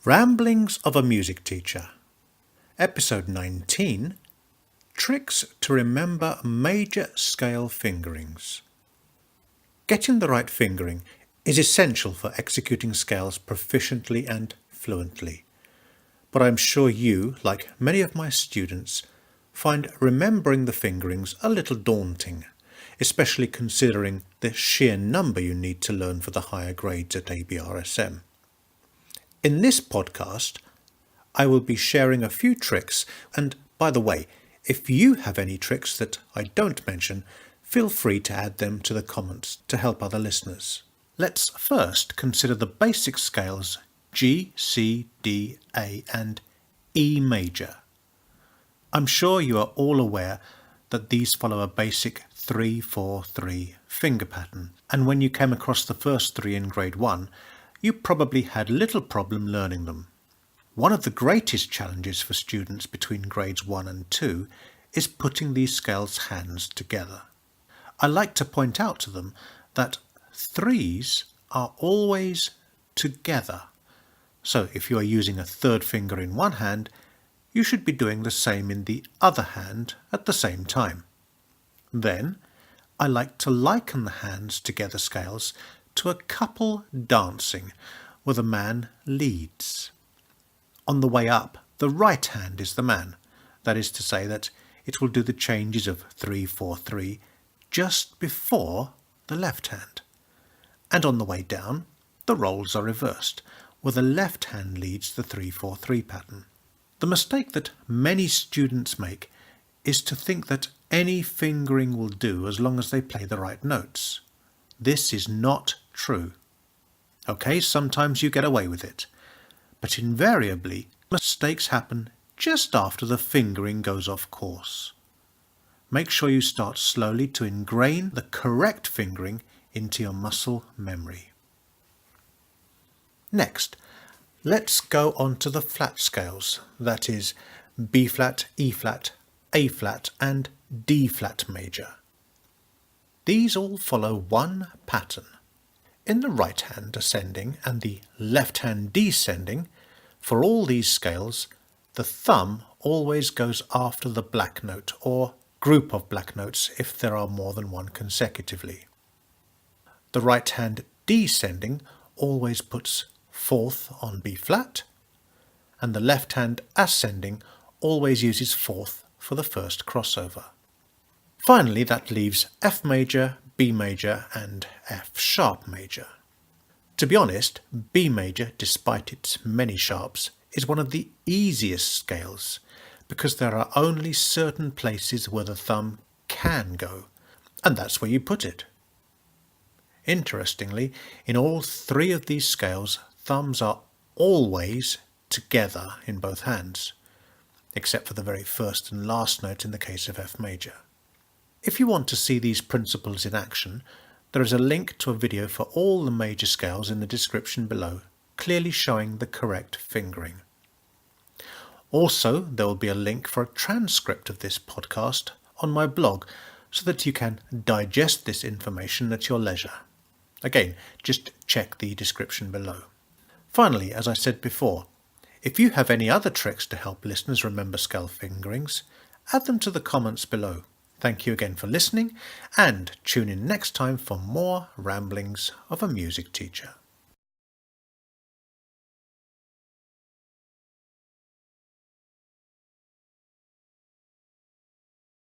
Ramblings of a Music Teacher, Episode 19, Tricks to Remember Major Scale Fingerings. Getting the right fingering is essential for executing scales proficiently and fluently. But I'm sure you, like many of my students, find remembering the fingerings a little daunting, especially considering the sheer number you need to learn for the higher grades at ABRSM. In this podcast, I will be sharing a few tricks, and by the way, if you have any tricks that I don't mention, feel free to add them to the comments to help other listeners. Let's first consider the basic scales G, C, D, A and E major. I'm sure you are all aware that these follow a basic 3-4-3 finger pattern, and when you came across the first three in grade 1, you probably had little problem learning them. One of the greatest challenges for students between grades 1 and 2 is putting these scales hands together. I like to point out to them that threes are always together. So if you are using a third finger in one hand, you should be doing the same in the other hand at the same time. Then, I like to liken the hands together scales to a couple dancing where the man leads. On the way up, the right hand is the man. That is to say that it will do the changes of 3-4-3 just before the left hand. And on the way down, the roles are reversed, where the left hand leads the 3-4-3 pattern. The mistake that many students make is to think that any fingering will do as long as they play the right notes. This is not true. Okay, sometimes you get away with it, but invariably mistakes happen just after the fingering goes off course. Make sure you start slowly to ingrain the correct fingering into your muscle memory. Next, let's go on to the flat scales, that is B flat, E flat, A flat and D flat major. These all follow one pattern. In the right hand ascending and the left hand descending, for all these scales, the thumb always goes after the black note or group of black notes if there are more than one consecutively. The right hand descending always puts fourth on B flat, and the left hand ascending always uses fourth for the first crossover. Finally, that leaves F major, B major and F sharp major. To be honest, B major, despite its many sharps, is one of the easiest scales because there are only certain places where the thumb can go, and that's where you put it. Interestingly, in all three of these scales, thumbs are always together in both hands, except for the very first and last note in the case of F major. If you want to see these principles in action, there is a link to a video for all the major scales in the description below, clearly showing the correct fingering. Also, there will be a link for a transcript of this podcast on my blog so that you can digest this information at your leisure. Again, just check the description below. Finally, as I said before, if you have any other tricks to help listeners remember scale fingerings, add them to the comments below. Thank you again for listening, and tune in next time for more ramblings of a music teacher.